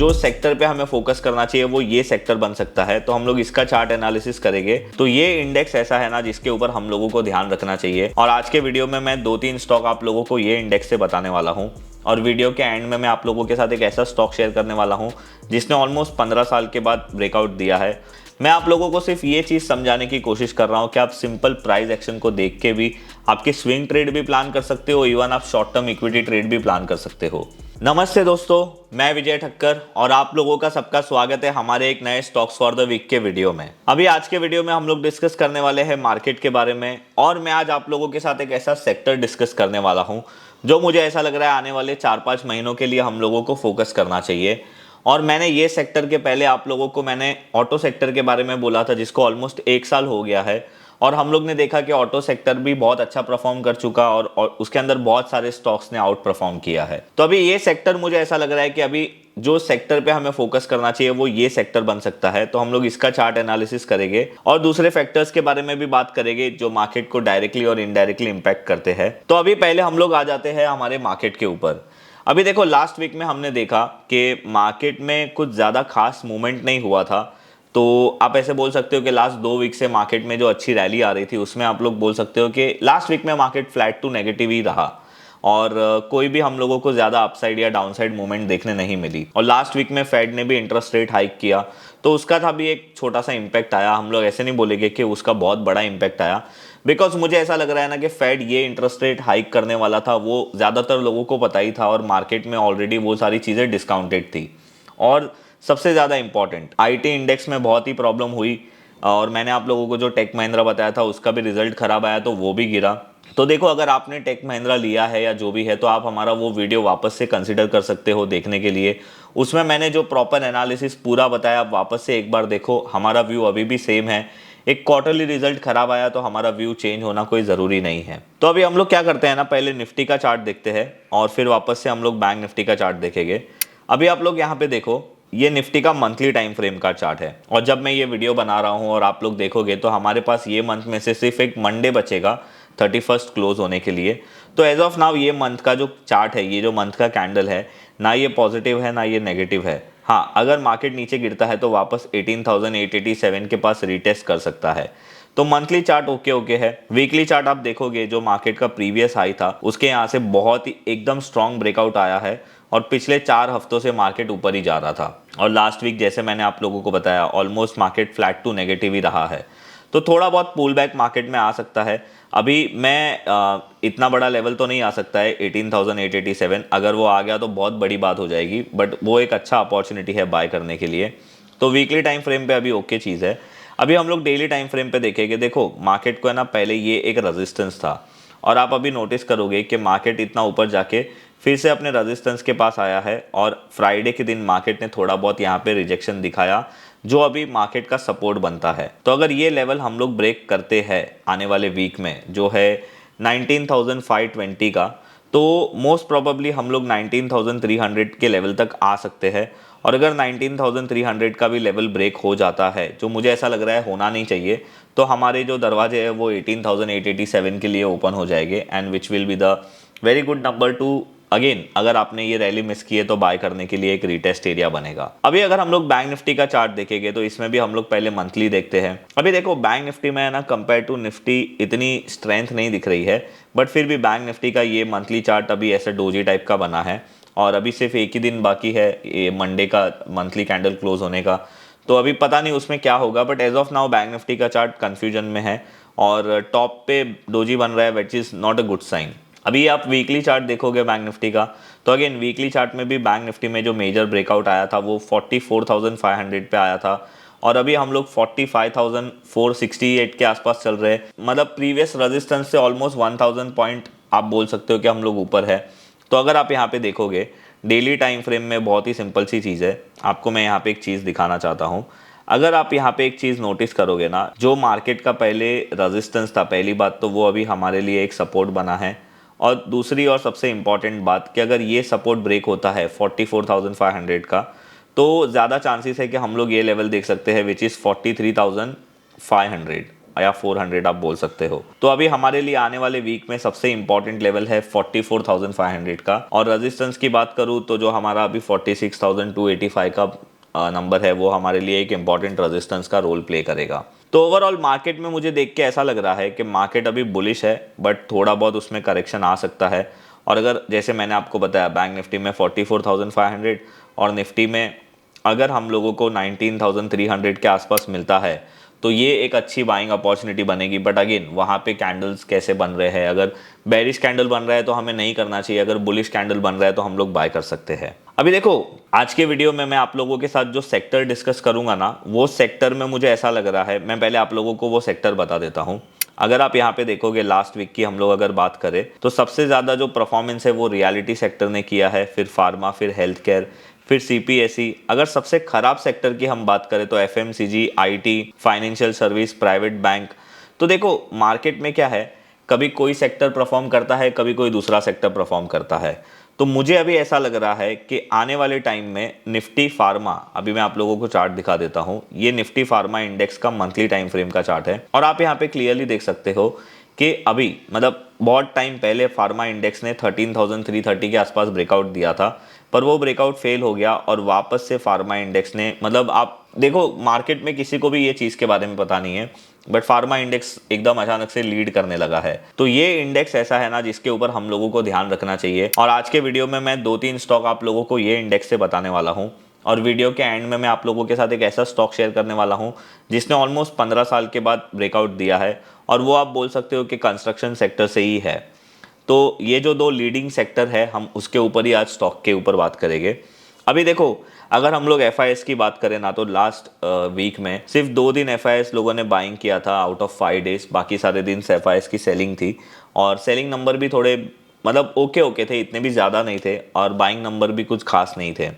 जो सेक्टर पे हमें फोकस करना चाहिए वो ये सेक्टर बन सकता है। तो हम लोग इसका चार्ट एनालिसिस करेंगे। तो ये इंडेक्स ऐसा है ना जिसके ऊपर हम लोगों को ध्यान रखना चाहिए। और आज के वीडियो में मैं 2-3 स्टॉक आप लोगों को ये इंडेक्स से बताने वाला हूँ। और वीडियो के एंड में मैं आप लोगों के साथ एक ऐसा स्टॉक शेयर करने वाला हूँ जिसने ऑलमोस्ट 15 साल के बाद ब्रेकआउट दिया है। मैं आप लोगों को सिर्फ ये चीज़ समझाने की कोशिश कर रहा हूँ कि आप सिंपल प्राइस एक्शन को देख के भी आपके स्विंग ट्रेड भी प्लान कर सकते हो, इवन आप शॉर्ट टर्म इक्विटी ट्रेड भी प्लान कर सकते हो। नमस्ते दोस्तों, मैं विजय ठक्कर और आप लोगों का सबका स्वागत है हमारे एक नए स्टॉक्स फॉर द वीक के वीडियो में। अभी आज के वीडियो में हम लोग डिस्कस करने वाले हैं मार्केट के बारे में, और मैं आज आप लोगों के साथ एक ऐसा सेक्टर डिस्कस करने वाला हूं जो मुझे ऐसा लग रहा है आने वाले 4-5 महीनों के लिए हम लोगों को फोकस करना चाहिए। और मैंने ये सेक्टर के पहले आप लोगों को मैंने ऑटो सेक्टर के बारे में बोला था जिसको ऑलमोस्ट 1 साल हो गया है, और हम लोग ने देखा कि ऑटो सेक्टर भी बहुत अच्छा परफॉर्म कर चुका और उसके अंदर बहुत सारे स्टॉक्स ने आउट परफॉर्म किया है। तो अभी ये सेक्टर मुझे ऐसा लग रहा है कि अभी जो सेक्टर पे हमें फोकस करना चाहिए वो ये सेक्टर बन सकता है। तो हम लोग इसका चार्ट एनालिसिस करेंगे और दूसरे फैक्टर्स के बारे में भी बात करेंगे जो मार्केट को डायरेक्टली और इनडायरेक्टली इंपैक्ट करते हैं। तो अभी पहले हम लोग आ जाते हैं हमारे मार्केट के ऊपर। अभी देखो, लास्ट वीक में हमने देखा कि मार्केट में कुछ ज़्यादा खास मूवमेंट नहीं हुआ था। तो आप ऐसे बोल सकते हो कि लास्ट 2 वीक से मार्केट में जो अच्छी रैली आ रही थी उसमें आप लोग बोल सकते हो कि लास्ट वीक में मार्केट फ्लैट टू नेगेटिव ही रहा, और कोई भी हम लोगों को ज़्यादा अपसाइड या डाउनसाइड मूवमेंट देखने नहीं मिली। और लास्ट वीक में फेड ने भी इंटरेस्ट रेट हाइक किया, तो उसका था भी एक छोटा सा इम्पैक्ट आया। हम लोग ऐसे नहीं बोलेंगे कि उसका बहुत बड़ा इम्पैक्ट आया, बिकॉज मुझे ऐसा लग रहा है ना कि फेड ये इंटरेस्ट रेट हाइक करने वाला था वो ज़्यादातर लोगों को पता ही था, और मार्केट में ऑलरेडी वो सारी चीज़ें डिस्काउंटेड थी। और सबसे ज़्यादा इंपॉर्टेंट, आईटी इंडेक्स में बहुत ही प्रॉब्लम हुई, और मैंने आप लोगों को जो टेक महिंद्रा बताया था उसका भी रिजल्ट खराब आया तो वो भी गिरा। तो देखो, अगर आपने टेक महिंद्रा लिया है या जो भी है तो आप हमारा वो वीडियो वापस से कंसिडर कर सकते हो देखने के लिए। उसमें मैंने जो प्रॉपर एनालिसिस पूरा बताया, आप वापस से एक बार देखो। हमारा व्यू अभी भी सेम है। एक क्वार्टरली रिजल्ट खराब आया तो हमारा व्यू चेंज होना कोई ज़रूरी नहीं है। तो अभी हम लोग क्या करते हैं ना, पहले निफ्टी का चार्ट देखते हैं और फिर वापस से हम लोग बैंक निफ्टी का चार्ट देखेंगे। अभी आप लोग यहाँ पे देखो, ये निफ्टी का मंथली टाइम फ्रेम का चार्ट है, और जब मैं ये वीडियो बना रहा हूँ और आप लोग देखोगे तो हमारे पास ये मंथ में से सिर्फ एक मंडे बचेगा 31 क्लोज होने के लिए। तो एज ऑफ नाउ ये मंथ का जो चार्ट है, ये जो मंथ का कैंडल है ना, ये पॉजिटिव है ना ये नेगेटिव है। हाँ, अगर मार्केट नीचे गिरता है तो वापस 18,887 के पास रीटेस्ट कर सकता है। तो मंथली चार्ट ओके है। वीकली चार्ट आप देखोगे, जो मार्केट का प्रीवियस हाई था उसके यहाँ से बहुत ही एकदम स्ट्रॉन्ग ब्रेकआउट आया है, और पिछले 4 हफ्तों से मार्केट ऊपर ही जा रहा था। और लास्ट वीक जैसे मैंने आप लोगों को बताया, almost market flat to negative ही रहा है। तो थोड़ा बहुत पुल बैक मार्केट में आ सकता है। अभी मैं इतना बड़ा लेवल तो नहीं आ सकता है 18,887, अगर वो आ गया तो बहुत बड़ी बात हो जाएगी, बट वो एक अच्छा अपॉर्चुनिटी है बाय करने के लिए। तो वीकली टाइम फ्रेम पे अभी ओके चीज़ है। अभी हम लोग डेली टाइम फ्रेम पे देखेंगे। देखो, मार्केट को है ना, पहले ये एक रेजिस्टेंस था, और आप अभी नोटिस करोगे कि मार्केट इतना ऊपर जाके फिर से अपने रेजिस्टेंस के पास आया है, और फ्राइडे के दिन मार्केट ने थोड़ा बहुत यहाँ पे रिजेक्शन दिखाया जो अभी मार्केट का सपोर्ट बनता है। तो अगर ये लेवल हम लोग ब्रेक करते हैं आने वाले वीक में, जो है 19,520 का, तो मोस्ट प्रोबेबली हम लोग 19,300 के लेवल तक आ सकते हैं। और अगर 19,300 का भी लेवल ब्रेक हो जाता है, जो मुझे ऐसा लग रहा है होना नहीं चाहिए, तो हमारे जो दरवाजे हैं वो 18,887 के लिए ओपन हो जाएंगे, and which will be the very good number two, again अगर आपने ये रैली मिस की है तो बाय करने के लिए एक रीटेस्ट एरिया बनेगा। अभी अगर हम लोग बैंक निफ्टी का चार्ट देखेंगे तो इसमें भी हम लोग पहले मंथली देखते हैं। अभी देखो, बैंक निफ्टी में है ना, कंपेयर टू निफ्टी इतनी स्ट्रेंथ नहीं दिख रही है, बट फिर भी बैंक निफ्टी का ये मंथली चार्ट अभी ऐसे डोजी टाइप का बना है, और अभी सिर्फ एक ही दिन बाकी है ये मंडे का मंथली कैंडल क्लोज होने का। तो अभी पता नहीं उसमें क्या होगा, but as of now bank Nifty का चार्ट कंफ्यूजन में है, और टॉप पे डोजी बन रहा है, which is not a good sign. अभी आप वीकली चार्ट देखोगे बैंक निफ्टी का, तो अगेन वीकली चार्ट में भी बैंक निफ्टी में जो मेजर ब्रेकआउट आया था वो 44,500 पे आया था, और अभी हम लोग 45,468 के आसपास चल रहे हैं। मतलब प्रीवियस रेजिस्टेंस से ऑलमोस्ट 1,000 पॉइंट आप बोल सकते हो कि हम लोग ऊपर है। तो अगर आप यहाँ पे देखोगे डेली टाइम फ्रेम में, बहुत ही सिंपल सी चीज़ है। आपको मैं यहाँ पे एक चीज़ दिखाना चाहता हूँ। अगर आप यहाँ पे एक चीज़ नोटिस करोगे ना, जो मार्केट का पहले रेजिस्टेंस था, पहली बात तो वो अभी हमारे लिए एक सपोर्ट बना है, और दूसरी और सबसे इम्पॉर्टेंट बात कि अगर ये सपोर्ट ब्रेक होता है 44,500 का, तो ज़्यादा चांसेस है कि हम लोग ये लेवल देख सकते हैं विच इज़ 43,500। या 400 आप बोल सकते हो। तो अभी हमारे लिए आने वाले वीक में सबसे इंपॉर्टेंट लेवल है 44,500 का, और रेजिस्टेंस की बात करूं तो जो हमारा अभी 46,285 का नंबर है वो हमारे लिए एक इंपॉर्टेंट रेजिस्टेंस का रोल प्ले करेगा। तो ओवरऑल मार्केट में मुझे देख के ऐसा लग रहा है कि मार्केट अभी बुलिश है, बट थोड़ा बहुत उसमें करेक्शन आ सकता है। और अगर जैसे मैंने आपको बताया बैंक निफ्टी में 44,500 और निफ्टी में अगर हम लोगों को 19,300 के आसपास मिलता है तो ये एक अच्छी बाइंग अपॉर्चुनिटी बनेगी। बट अगेन वहाँ पे कैंडल्स कैसे बन रहे हैं, अगर बेरिश कैंडल बन रहा है तो हमें नहीं करना चाहिए, अगर बुलिश कैंडल बन रहा है तो हम लोग बाय कर सकते हैं। अभी देखो आज के वीडियो में मैं आप लोगों के साथ जो सेक्टर डिस्कस करूंगा ना, वो सेक्टर में मुझे ऐसा लग रहा है, मैं पहले आप लोगों को वो सेक्टर बता देता हूँ। अगर आप यहाँ पे देखोगे लास्ट वीक की हम लोग अगर बात करें तो सबसे ज़्यादा जो परफॉर्मेंस है वो रियलिटी सेक्टर ने किया है, फिर फार्मा, फिर हेल्थ केयर, फिर सीपीएसई। अगर सबसे खराब सेक्टर की हम बात करें तो FMCG, IT, financial service, private bank. तो देखो मार्केट में क्या है, कभी कोई सेक्टर परफॉर्म करता है, कभी कोई दूसरा सेक्टर परफॉर्म करता है। तो मुझे अभी ऐसा लग रहा है कि आने वाले टाइम में निफ्टी फार्मा, अभी मैं आप लोगों को चार्ट दिखा देता हूं, ये निफ्टी फार्मा इंडेक्स का मंथली टाइम फ्रेम का चार्ट है और आप यहां पे क्लियरली देख सकते हो कि अभी मतलब बहुत टाइम पहले फार्मा इंडेक्स ने 13,330 के आसपास ब्रेकआउट दिया था, पर वो ब्रेकआउट फेल हो गया और वापस से फार्मा इंडेक्स ने, मतलब आप देखो मार्केट में किसी को भी ये चीज़ के बारे में पता नहीं है, बट फार्मा इंडेक्स एकदम अचानक से लीड करने लगा है। तो ये इंडेक्स ऐसा है ना जिसके ऊपर हम लोगों को ध्यान रखना चाहिए। और आज के वीडियो में मैं 2-3 स्टॉक आप लोगों को ये इंडेक्स से बताने वाला हूँ, और वीडियो के एंड में मैं आप लोगों के साथ एक ऐसा स्टॉक शेयर करने वाला हूँ जिसने ऑलमोस्ट 15 साल के बाद ब्रेकआउट दिया है, और वो आप बोल सकते हो कि कंस्ट्रक्शन सेक्टर से ही है। तो ये जो दो लीडिंग सेक्टर है हम उसके ऊपर ही आज स्टॉक के ऊपर बात करेंगे। अभी देखो अगर हम लोग एफआईएस की बात करें ना, तो लास्ट वीक में सिर्फ 2 दिन एफआईएस लोगों ने बाइंग किया था आउट ऑफ 5 डेज, बाकी सारे दिन एफआईएस की सेलिंग थी, और सेलिंग नंबर भी थोड़े मतलब ओके थे, इतने भी ज़्यादा नहीं थे, और बाइंग नंबर भी कुछ खास नहीं थे।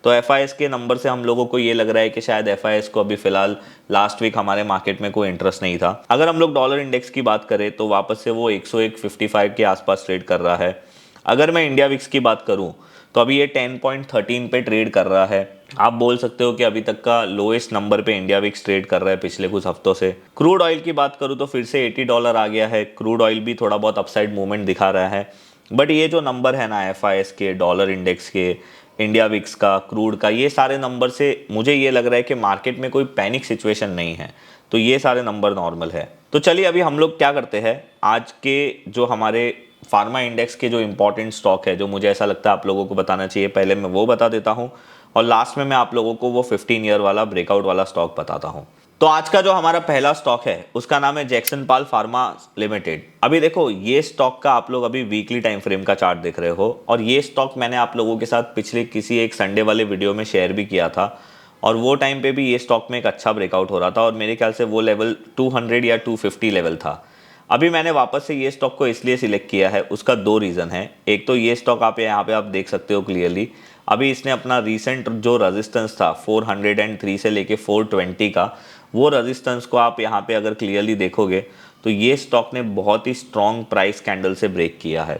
तो एफआईएस के नंबर से हम लोगों को ये लग रहा है कि शायद एफआईएस को अभी फिलहाल लास्ट वीक हमारे मार्केट में कोई इंटरेस्ट नहीं था। अगर हम लोग डॉलर इंडेक्स की बात करें तो वापस से वो 101.55 के आसपास ट्रेड कर रहा है। अगर मैं इंडिया विक्स की बात करूं तो अभी ये 10.13 पे ट्रेड कर रहा है। आप बोल सकते हो कि अभी तक का लोएस्ट नंबर पे इंडिया विक्स ट्रेड कर रहा है पिछले कुछ हफ्तों से। क्रूड ऑयल की बात करूं तो फिर से $80 आ गया है, क्रूड ऑयल भी थोड़ा बहुत अपसाइड मूवमेंट दिखा रहा है। बट ये जो नंबर है ना एफआईएस के, डॉलर इंडेक्स के, इंडिया विक्स का, क्रूड का, ये सारे नंबर से मुझे ये लग रहा है कि मार्केट में कोई पैनिक सिचुएशन नहीं है, तो ये सारे नंबर नॉर्मल है। तो चलिए अभी हम लोग क्या करते हैं, आज के जो हमारे फार्मा इंडेक्स के जो इंपॉर्टेंट स्टॉक है जो मुझे ऐसा लगता है आप लोगों को बताना चाहिए, पहले मैं वो बता देता हूँ और लास्ट में मैं आप लोगों को वो 15 ईयर वाला ब्रेकआउट वाला स्टॉक बताता हूँ। तो आज का जो हमारा पहला स्टॉक है उसका नाम है जैक्सन पाल फार्मा लिमिटेड। अभी देखो ये स्टॉक का आप लोग अभी वीकली टाइम फ्रेम का चार्ट देख रहे हो, और ये स्टॉक मैंने आप लोगों के साथ पिछले किसी एक संडे वाले वीडियो में शेयर भी किया था, और वो टाइम पे भी ये स्टॉक में एक अच्छा ब्रेकआउट हो रहा था, और मेरे ख्याल से वो लेवल 200 या 250 लेवल था। अभी मैंने वापस से ये स्टॉक को इसलिए सिलेक्ट किया है, उसका 2 रीज़न है। एक तो ये स्टॉक आप यहाँ पे आप देख सकते हो क्लियरली, अभी इसने अपना रीसेंट जो रेजिस्टेंस था 403 से लेके 420 का, वो रेजिस्टेंस को आप यहाँ पे अगर क्लियरली देखोगे तो ये स्टॉक ने बहुत ही स्ट्रॉन्ग प्राइस कैंडल से ब्रेक किया है।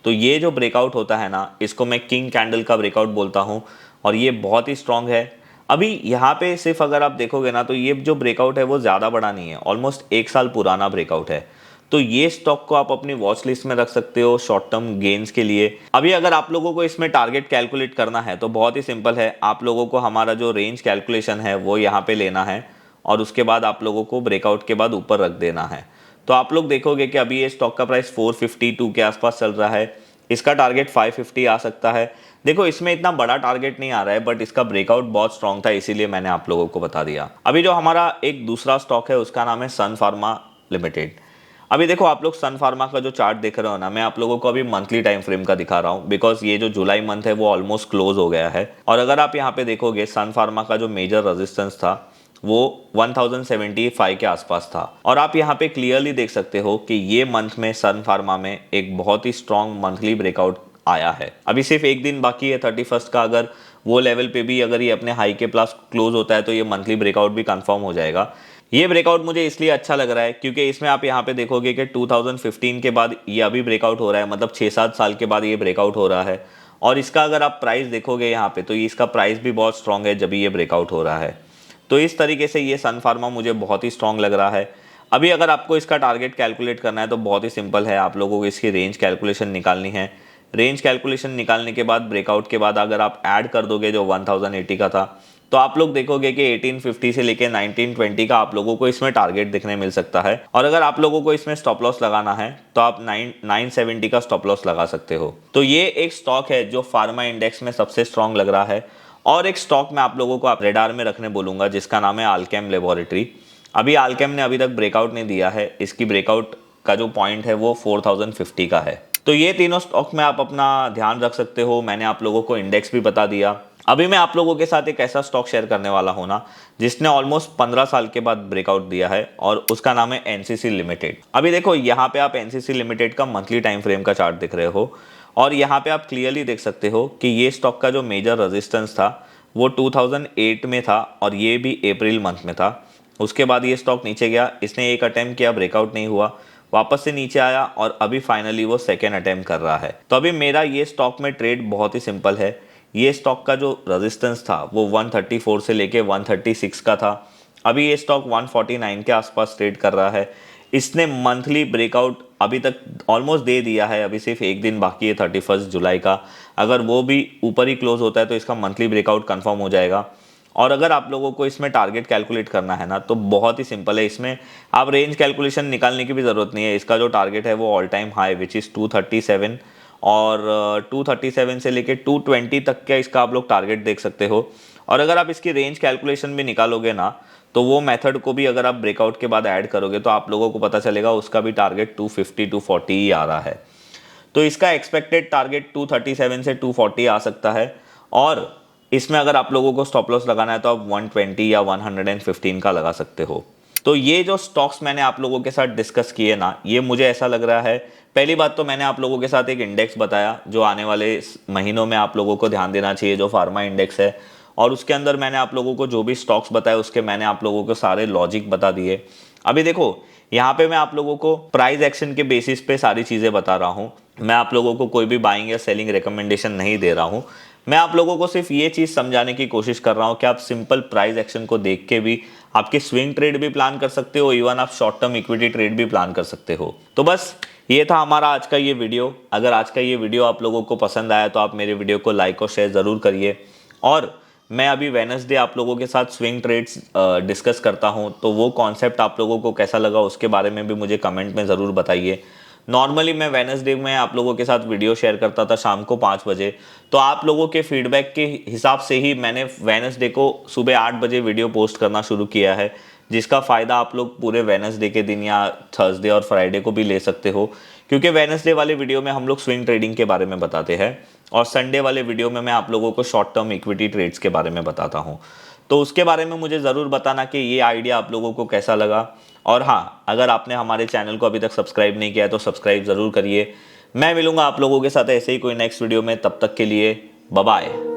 तो ये जो ब्रेकआउट होता है ना, इसको मैं किंग कैंडल का ब्रेकआउट बोलता हूँ, और ये बहुत ही स्ट्रॉन्ग है। अभी यहाँ पे सिर्फ अगर आप देखोगे ना तो ये जो ब्रेकआउट है वो ज़्यादा बड़ा नहीं है, ऑलमोस्ट 1 साल पुराना ब्रेकआउट है। तो ये स्टॉक को आप अपनी वॉच लिस्ट में रख सकते हो शॉर्ट टर्म गेन्स के लिए। अभी अगर आप लोगों को इसमें टारगेट कैलकुलेट करना है तो बहुत ही सिंपल है, आप लोगों को हमारा जो रेंज कैलकुलेशन है वो यहाँ पे लेना है, और उसके बाद आप लोगों को ब्रेकआउट के बाद ऊपर रख देना है। तो आप लोग देखोगे कि अभी ये स्टॉक का प्राइस 452 के आसपास चल रहा है, इसका टारगेट 550 आ सकता है। देखो इसमें इतना बड़ा टारगेट नहीं आ रहा है, बट इसका ब्रेकआउट बहुत स्ट्रॉन्ग था, इसीलिए मैंने आप लोगों को बता दिया। अभी जो हमारा एक दूसरा स्टॉक है उसका नाम है सन फार्मा लिमिटेड। अभी देखो आप लोग सन फार्मा का जो चार्ट देख रहे हो ना, मैं आप लोगों को अभी मंथली टाइम फ्रेम का दिखा रहा हूँ, बिकॉज ये जो जुलाई मंथ है वो ऑलमोस्ट क्लोज हो गया है। और अगर आप यहाँ पे देखोगे सन फार्मा का जो मेजर रेजिस्टेंस था वो 1075 के आसपास था, और आप यहाँ पे क्लियरली देख सकते हो कि ये मंथ में सन फार्मा में एक बहुत ही स्ट्रॉन्ग मंथली ब्रेकआउट आया है। अभी सिर्फ एक दिन बाकी है 31 का, अगर वो लेवल पे भी अगर ये अपने हाई के प्लस क्लोज होता है तो ये मंथली ब्रेकआउट भी कंफर्म हो जाएगा। ये ब्रेकआउट मुझे इसलिए अच्छा लग रहा है क्योंकि इसमें आप यहाँ पे देखोगे कि 2015 के बाद ये अभी ब्रेकआउट हो रहा है, मतलब 6-7 साल के बाद ये ब्रेकआउट हो रहा है। और इसका अगर आप प्राइस देखोगे यहाँ पे तो इसका प्राइस भी बहुत स्ट्रॉन्ग है जब ये ब्रेकआउट हो रहा है। तो इस तरीके से ये सन फार्मा मुझे बहुत ही स्ट्रॉन्ग लग रहा है। अभी अगर आपको इसका टारगेट कैलकुलेट करना है तो बहुत ही सिंपल है, आप लोगों को इसकी रेंज कैलकुलेशन निकालनी है। रेंज कैलकुलेशन निकालने के बाद ब्रेकआउट के बाद अगर आप ऐड कर दोगे जो 1080 का था, तो आप लोग देखोगे कि 1850 से लेके 1920 का आप लोगों को इसमें टारगेट देखने मिल सकता है। और अगर आप लोगों को इसमें स्टॉप लॉस लगाना है तो आप 970 का स्टॉप लॉस लगा सकते हो। तो ये एक स्टॉक है जो फार्मा इंडेक्स में सबसे स्ट्रांग लग रहा है। और एक स्टॉक मैं आप लोगों को आप रेडार में रखने बोलूंगा जिसका नाम है अल्केम लेबोरेटरी। अभी अल्केम ने अभी तक ब्रेकआउट नहीं दिया है, इसकी ब्रेकआउट का जो पॉइंट है वो 4050 का है। तो ये तीनों स्टॉक में आप अपना ध्यान रख सकते हो। मैंने आप लोगों को इंडेक्स भी बता दिया। अभी मैं आप लोगों के साथ एक ऐसा स्टॉक शेयर करने वाला हूं ना जिसने ऑलमोस्ट 15 साल के बाद ब्रेकआउट दिया है और उसका नाम है एनसीसी लिमिटेड। अभी देखो यहाँ पे आप एनसीसी लिमिटेड का मंथली टाइम फ्रेम का चार्ट दिख रहे हो और यहाँ पे आप क्लियरली देख सकते हो कि ये स्टॉक का जो मेजर रेजिस्टेंस था वो 2008 में था और ये भी अप्रैल मंथ में था। उसके बाद ये स्टॉक नीचे गया, इसने एक अटेम्प्ट किया, ब्रेकआउट नहीं हुआ, वापस से नीचे आया और अभी फाइनली वो सेकेंड अटेम्प्ट कर रहा है। तो अभी मेरा ये स्टॉक में ट्रेड बहुत ही सिंपल है। ये स्टॉक का जो रेजिस्टेंस था वो 134 से लेके 136 का था। अभी ये स्टॉक 149 के आसपास ट्रेड कर रहा है। इसने मंथली ब्रेकआउट अभी तक ऑलमोस्ट दे दिया है, अभी सिर्फ एक दिन बाकी है 31 जुलाई का। अगर वो भी ऊपर ही क्लोज होता है तो इसका मंथली ब्रेकआउट कंफर्म हो जाएगा। और अगर आप लोगों को इसमें टारगेट कैलकुलेट करना है ना तो बहुत ही सिंपल है, इसमें आप रेंज कैलकुलेशन निकालने की भी ज़रूरत नहीं है। इसका जो टारगेट है वो all time high which is 237 और 237 से लेके 220 तक का इसका आप लोग टारगेट देख सकते हो। और अगर आप इसकी रेंज कैलकुलेशन भी निकालोगे ना तो वो मेथड को भी अगर आप ब्रेकआउट के बाद ऐड करोगे तो आप लोगों को पता चलेगा उसका भी टारगेट 250 240 ही आ रहा है। तो इसका एक्सपेक्टेड टारगेट 237 से 240 आ सकता है। और इसमें अगर आप लोगों को स्टॉप लॉस लगाना है तो आप 120 या 115 का लगा सकते हो। तो ये जो स्टॉक्स मैंने आप लोगों के साथ डिस्कस किए ना, ये मुझे ऐसा लग रहा है, पहली बात तो मैंने आप लोगों के साथ एक इंडेक्स बताया जो आने वाले महीनों में आप लोगों को ध्यान देना चाहिए, जो फार्मा इंडेक्स है। और उसके अंदर मैंने आप लोगों को जो भी स्टॉक्स बताए उसके मैंने आप लोगों को सारे लॉजिक बता दिए। अभी देखो यहाँ पे मैं आप लोगों को प्राइस एक्शन के बेसिस पे सारी चीज़ें बता रहा हूँ। मैं आप लोगों को कोई भी बाइंग या सेलिंग रिकमेंडेशन नहीं दे रहा हूँ। मैं आप लोगों को सिर्फ ये चीज़ समझाने की कोशिश कर रहा हूँ कि आप सिंपल प्राइस एक्शन को देख के भी आपके स्विंग ट्रेड भी प्लान कर सकते हो, इवन आप शॉर्ट टर्म इक्विटी ट्रेड भी प्लान कर सकते हो। तो बस ये था हमारा आज का ये वीडियो। अगर आज का ये वीडियो आप लोगों को पसंद आया तो आप मेरे वीडियो को लाइक और शेयर ज़रूर करिए। और मैं अभी वेडनेसडे आप लोगों के साथ स्विंग ट्रेड्स डिस्कस करता हूं, तो वो कॉन्सेप्ट आप लोगों को कैसा लगा उसके बारे में भी मुझे कमेंट में ज़रूर बताइए। नॉर्मली मैं वेडनेसडे में आप लोगों के साथ वीडियो शेयर करता था शाम को 5 बजे, तो आप लोगों के फीडबैक के हिसाब से ही मैंने वेडनेसडे को सुबह 8 बजे वीडियो पोस्ट करना शुरू किया है, जिसका फ़ायदा आप लोग पूरे वेडनेसडे के दिन या थर्सडे और फ्राइडे को भी ले सकते हो। क्योंकि वेडनेसडे वाले वीडियो में हम लोग स्विंग ट्रेडिंग के बारे में बताते हैं और संडे वाले वीडियो में मैं आप लोगों को शॉर्ट टर्म इक्विटी ट्रेड्स के बारे में बताता हूं। तो उसके बारे में मुझे ज़रूर बताना कि ये आइडिया आप लोगों को कैसा लगा। और हाँ, अगर आपने हमारे चैनल को अभी तक सब्सक्राइब नहीं किया है तो सब्सक्राइब ज़रूर करिए। मैं मिलूंगा आप लोगों के साथ ऐसे ही कोई नेक्स्ट वीडियो में, तब तक के लिए बाय बाय।